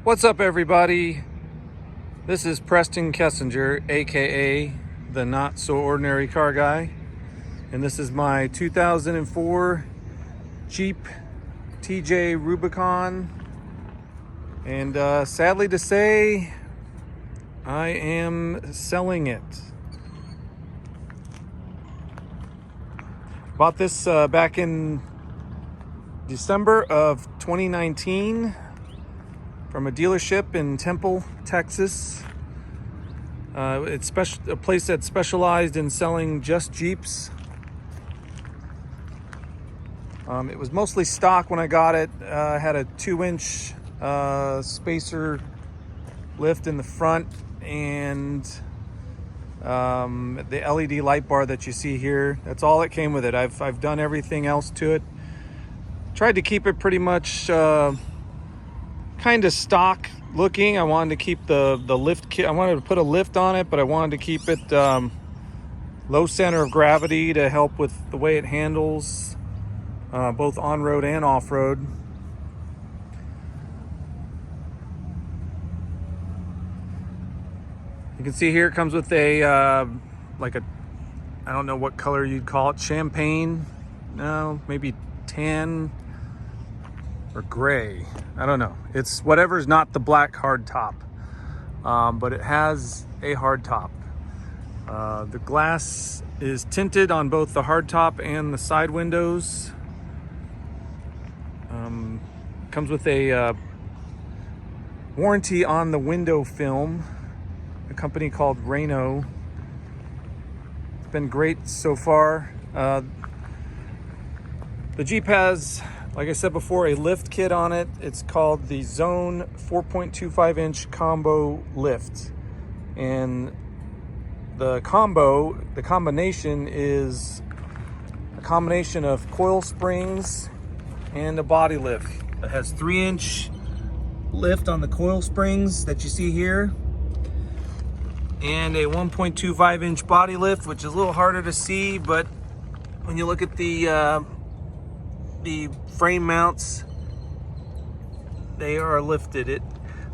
What's up, everybody? This is Preston Kessinger, aka the Not So Ordinary Car Guy, and this is my 2004 Jeep TJ Rubicon. And sadly to say, I am selling it. Bought this back in December of 2019 from a dealership in Temple, Texas. It's a place that specialized in selling just Jeeps. It was mostly stock when I got it. Had a 2-inch spacer lift in the front and the LED light bar that you see here. That's all that came with it. I've done everything else to it. Tried to keep it pretty much kind of stock looking. I wanted to keep the lift kit. I wanted to put a lift on it, but I wanted to keep it low center of gravity to help with the way it handles both on-road and off-road. You can see here it comes with a like a, I don't know what color you'd call it, champagne, no, maybe tan or gray, I don't know. It's whatever's not the black hard top, but it has a hard top. The glass is tinted on both the hard top and the side windows. Comes with a warranty on the window film, a company called Reno. It's been great so far. The Jeep has, like I said before, a lift kit on it. It's called the Zone 4.25-inch combo lift. And the combination is a combination of coil springs and a body lift. It has 3-inch lift on the coil springs that you see here, and a 1.25-inch body lift, which is a little harder to see, but when you look at the frame mounts, they are lifted. It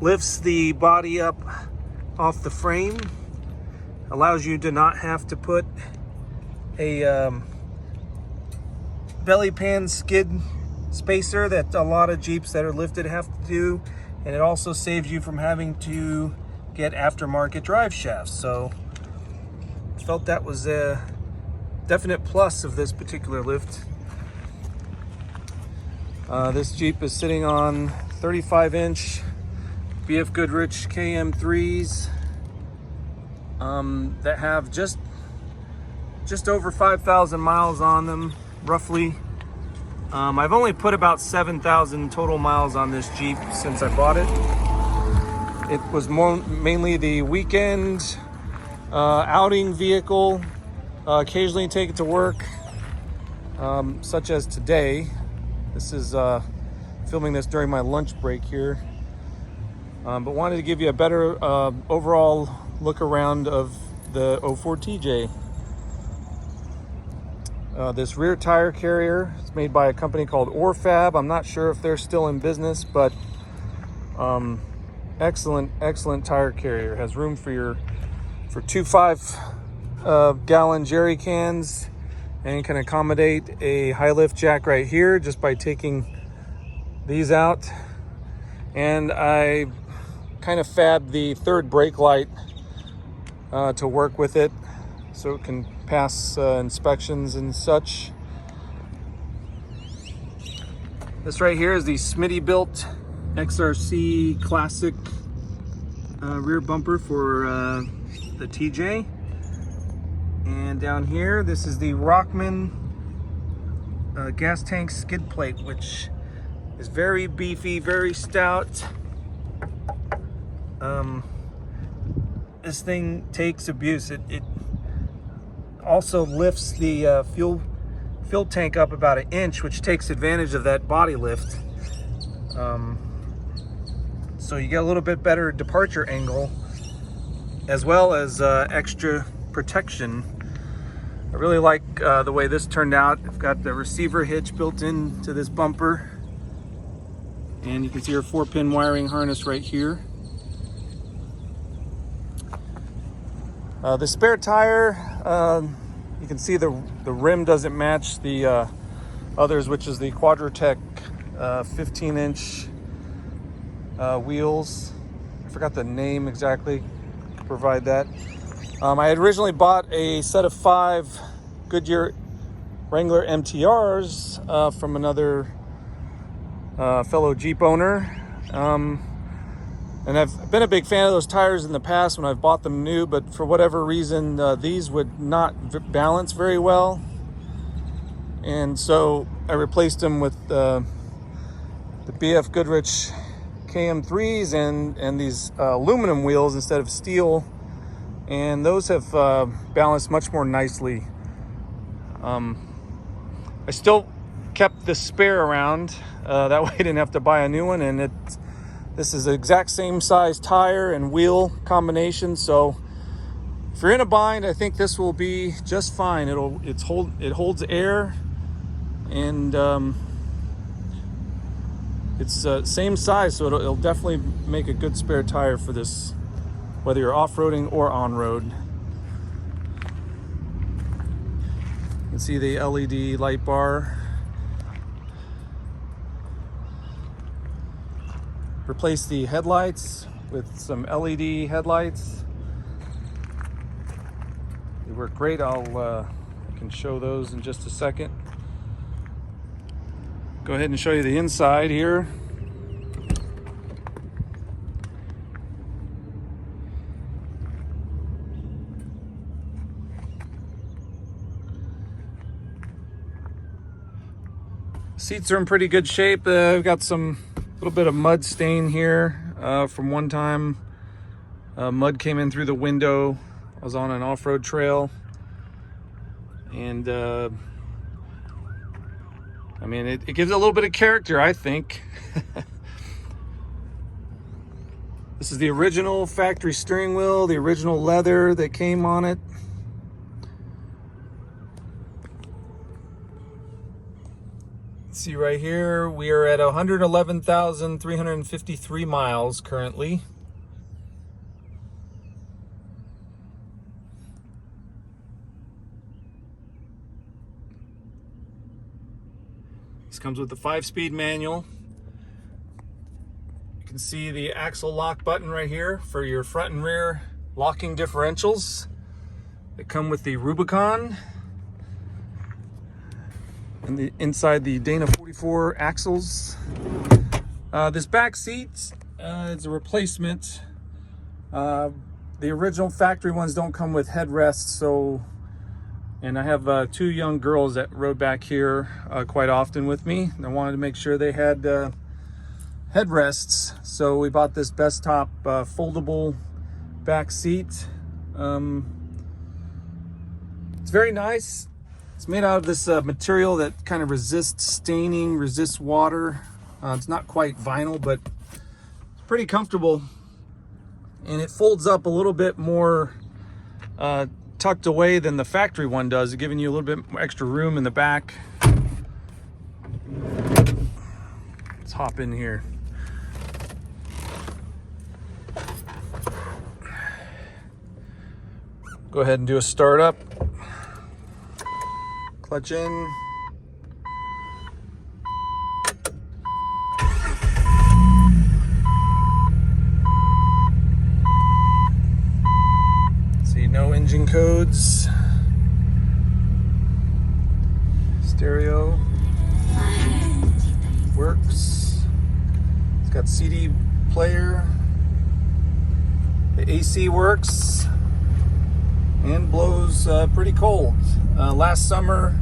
lifts the body up off the frame, allows you to not have to put a belly pan skid spacer that a lot of Jeeps that are lifted have to do, and it also saves you from having to get aftermarket drive shafts. So I felt that was a definite plus of this particular lift. This Jeep is sitting on 35-inch BF Goodrich KM3s that have just over 5,000 miles on them, roughly. I've only put about 7,000 total miles on this Jeep since I bought it. It was mainly the weekend outing vehicle. Occasionally take it to work, such as today. This is filming this during my lunch break here. But wanted to give you a better overall look around of the 04 TJ. This rear tire carrier is made by a company called or-fab. I'm not sure if they're still in business, but excellent tire carrier. Has room for 2 5-gallon jerry cans, and can accommodate a high lift jack right here just by taking these out. And I kind of fabbed the third brake light to work with it, so it can pass inspections and such. This right here is the Smitty built XRC Classic rear bumper for the TJ. And down here, this is the Rockman gas tank skid plate, which is very beefy, very stout. This thing takes abuse. It also lifts the fuel tank up about 1 inch, which takes advantage of that body lift. So you get a little bit better departure angle, as well as extra protection. I really like the way this turned out. I've got the receiver hitch built into this bumper. And you can see our 4-pin wiring harness right here. The spare tire, you can see the rim doesn't match the others, which is the Quadratec 15-inch wheels. I forgot the name exactly to provide that. I had originally bought a set of 5 Goodyear Wrangler MTRs from another fellow Jeep owner. And I've been a big fan of those tires in the past when I've bought them new, but for whatever reason, these would not balance very well. And so I replaced them with the BF Goodrich KM3s and these aluminum wheels instead of steel. And those have balanced much more nicely. I still kept the spare around. That way I didn't have to buy a new one. And this is the exact same size tire and wheel combination. So if you're in a bind, I think this will be just fine. It holds air, and it's same size, so it'll definitely make a good spare tire for this, whether you're off-roading or on-road. You can see the LED light bar. Replace the headlights with some LED headlights. They work great. I can show those in just a second. Go ahead and show you the inside here. Seats are in pretty good shape. I've got some little bit of mud stain here from one time. Mud came in through the window. I was on an off-road trail, and I mean, it gives it a little bit of character, I think. This is the original factory steering wheel, the original leather that came on it. See right here, we are at 111,353 miles currently. This comes with the 5-speed manual. You can see the axle lock button right here for your front and rear locking differentials. They come with the Rubicon. And inside the Dana 44 axles. This back seat is a replacement. The original factory ones don't come with headrests, and I have 2 young girls that rode back here quite often with me. I wanted to make sure they had headrests, so we bought this Best Top foldable back seat. It's very nice. It's made out of this material that kind of resists staining, resists water. It's not quite vinyl, but it's pretty comfortable. And it folds up a little bit more tucked away than the factory one does, giving you a little bit extra room in the back. Let's hop in here. Go ahead and do a start up. Clutch in. See, no engine codes. Stereo works. It's got CD player. The AC works and blows pretty cold. Last summer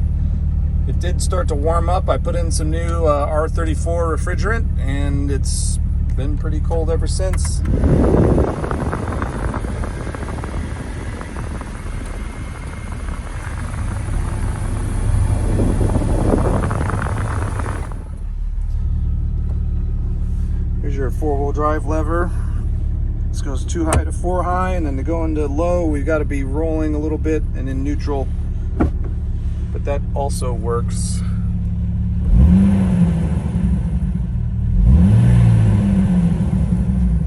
it did start to warm up. I put in some new R34 refrigerant, and it's been pretty cold ever since. Here's your 4-wheel drive lever. This goes 2 high to 4 high, and then to go into low, we've got to be rolling a little bit and in neutral. But that also works.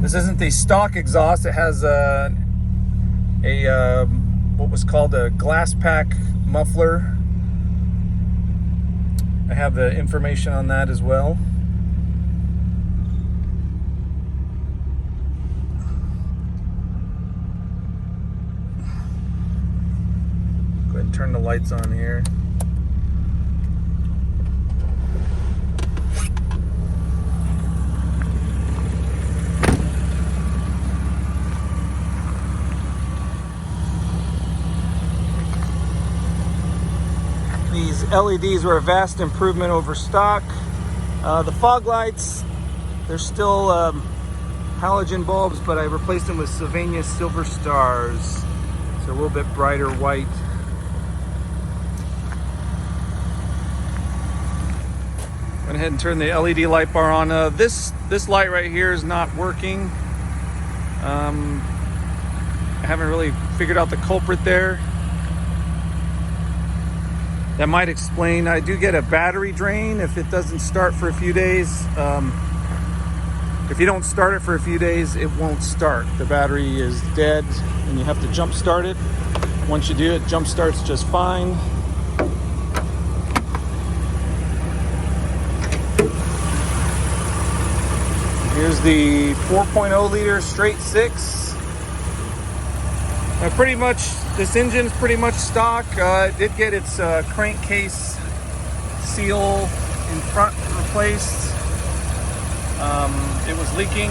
This isn't the stock exhaust. It has what was called a glass pack muffler. I have the information on that as well. Go ahead and turn the lights on here. These LEDs were a vast improvement over stock. The fog lights, they're still halogen bulbs, but I replaced them with Sylvania Silver Stars. So a little bit brighter white. Went ahead and turned the LED light bar on. This light right here is not working. I haven't really figured out the culprit there. That might explain. I do get a battery drain if it doesn't start for a few days. If you don't start it for a few days, it won't start. The battery is dead and you have to jump start it. Once you do, it jump starts just fine. Here's the 4.0 liter straight six. Pretty much, this engine's pretty much stock. It did get its crankcase seal in front replaced. It was leaking.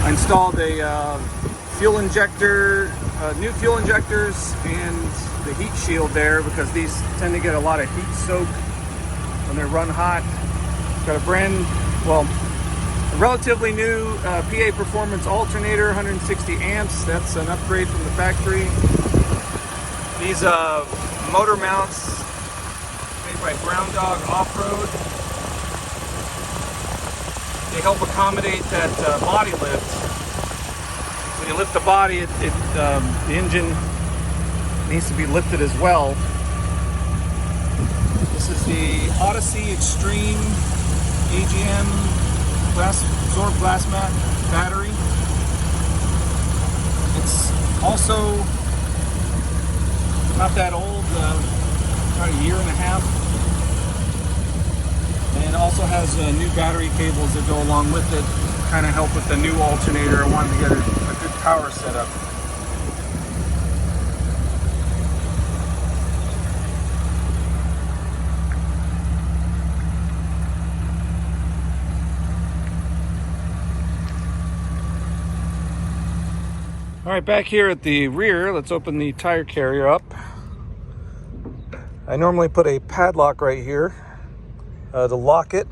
I installed a fuel injector, new fuel injectors, and the heat shield there because these tend to get a lot of heat soak when they run hot. Got a relatively new PA Performance alternator, 160 amps. That's an upgrade from the factory. These motor mounts made by Brown Dog Off-Road. They help accommodate that body lift. When you lift the body, the engine needs to be lifted as well. This is the Odyssey Extreme AGM absorbed glass mat battery. It's also not that old, about a year and a half. And it also has new battery cables that go along with it, kind of help with the new alternator. I wanted to get a good power setup. All right, back here at the rear, let's open the tire carrier up. I normally put a padlock right here to lock it.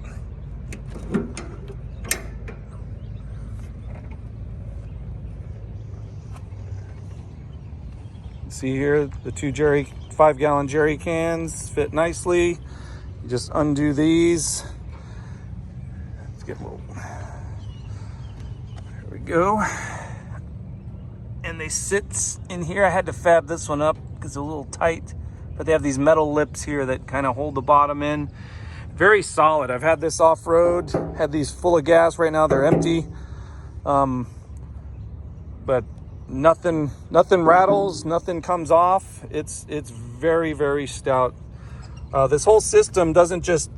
See here, the two 5-gallon jerry cans fit nicely. You just undo these. Let's get a little, there we go. And they sit in here. I had to fab this one up because it's a little tight, but they have these metal lips here that kind of hold the bottom in. Very solid. I've had this off-road, had these full of gas. Right now they're empty. But nothing rattles, nothing comes off. It's very, very stout. This whole system doesn't just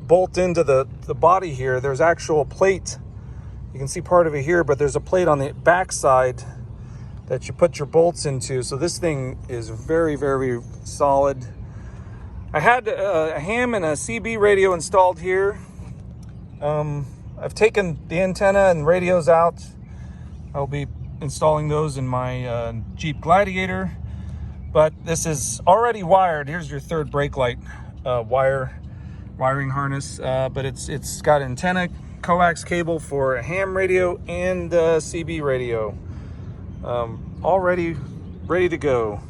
bolt into the body here. There's actual plate. You can see part of it here, but there's a plate on the back side that you put your bolts into. So this thing is very, very solid. I had a ham and a CB radio installed here. I've taken the antenna and radios out. I'll be installing those in my Jeep Gladiator, but this is already wired. Here's your third brake light wiring harness, but it's got antenna, coax cable for a ham radio and a CB radio. Already ready to go.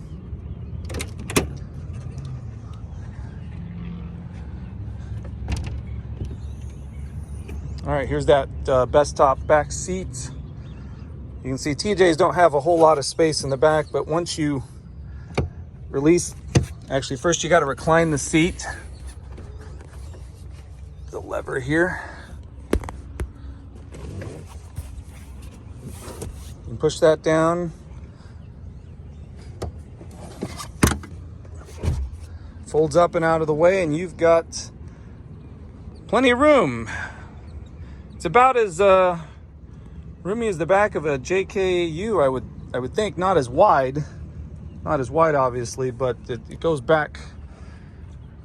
All right, here's that best top back seat. You can see TJs don't have a whole lot of space in the back, but once you release, actually first you got to recline the seat. the lever here. You can push that down. Folds up and out of the way, and you've got plenty of room. It's about as roomy as the back of a JKU, I would think. Not as wide obviously, but it goes back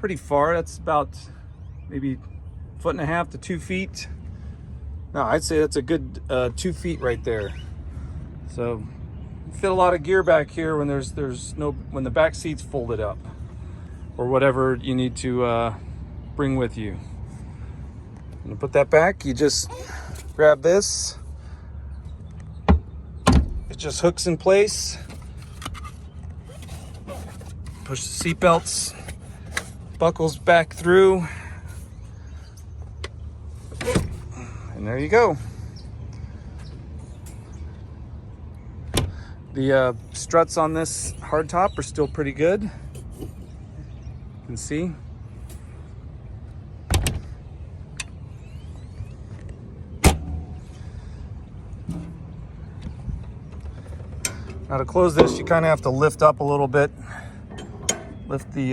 pretty far. That's about maybe 1.5 to 2 feet. No, I'd say that's a good 2 feet right there. So fit a lot of gear back here when when the back seat's folded up, or whatever you need to bring with you. And to put that back, you just grab this. It just hooks in place. Push the seat belts, buckles back through, and there you go. The struts on this hardtop are still pretty good. You can see. Now to close this, you kind of have to lift up a little bit. Lift the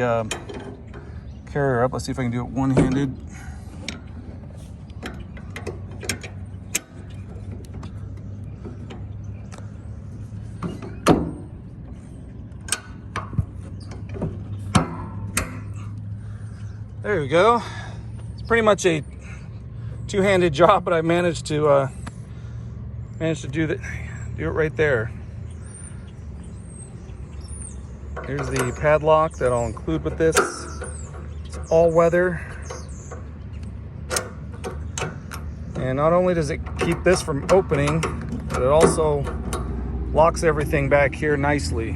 carrier up. Let's see if I can do it one-handed. There we go. It's pretty much a two-handed job, but I managed to do it right there. Here's the padlock that I'll include with this. It's all weather. And not only does it keep this from opening, but it also locks everything back here nicely.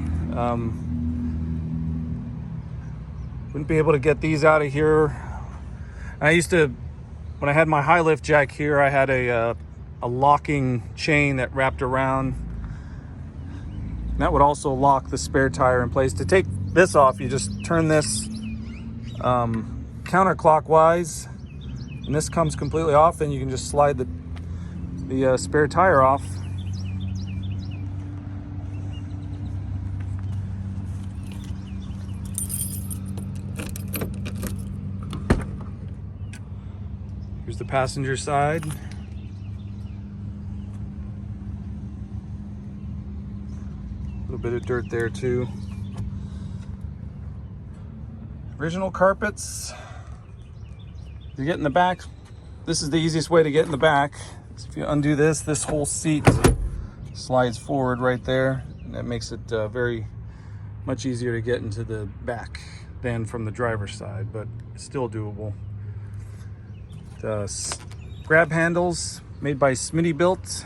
Wouldn't be able to get these out of here. I used to, when I had my high lift jack here, I had a locking chain that wrapped around. That would also lock the spare tire in place. To take this off, you just turn this counterclockwise, and this comes completely off. Then you can just slide the spare tire off. Here's the passenger side. A little bit of dirt there too. Original carpets. You get in the back. This is the easiest way to get in the back. So if you undo this, this whole seat slides forward right there, and that makes it very much easier to get into the back than from the driver's side, but it's still doable. The grab handles made by Smittybilt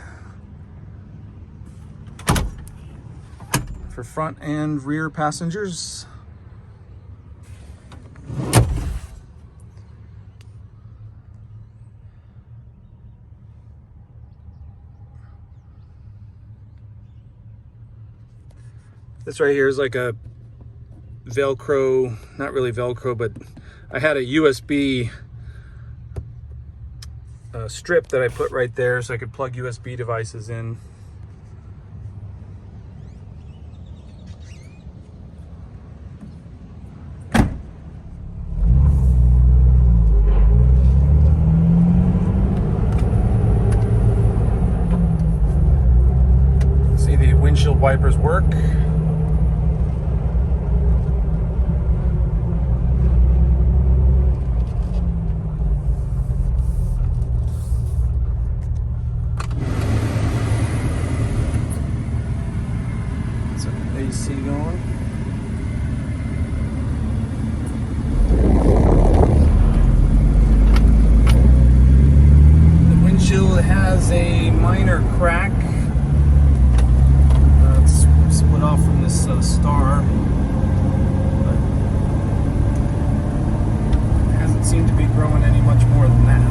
for front and rear passengers. This right here is like a Velcro, not really Velcro, but I had a USB strip that I put right there so I could plug USB devices in. See the windshield wipers work. AC going. The windshield has a minor crack. It's split off from this star. But it hasn't seemed to be growing any much more than that.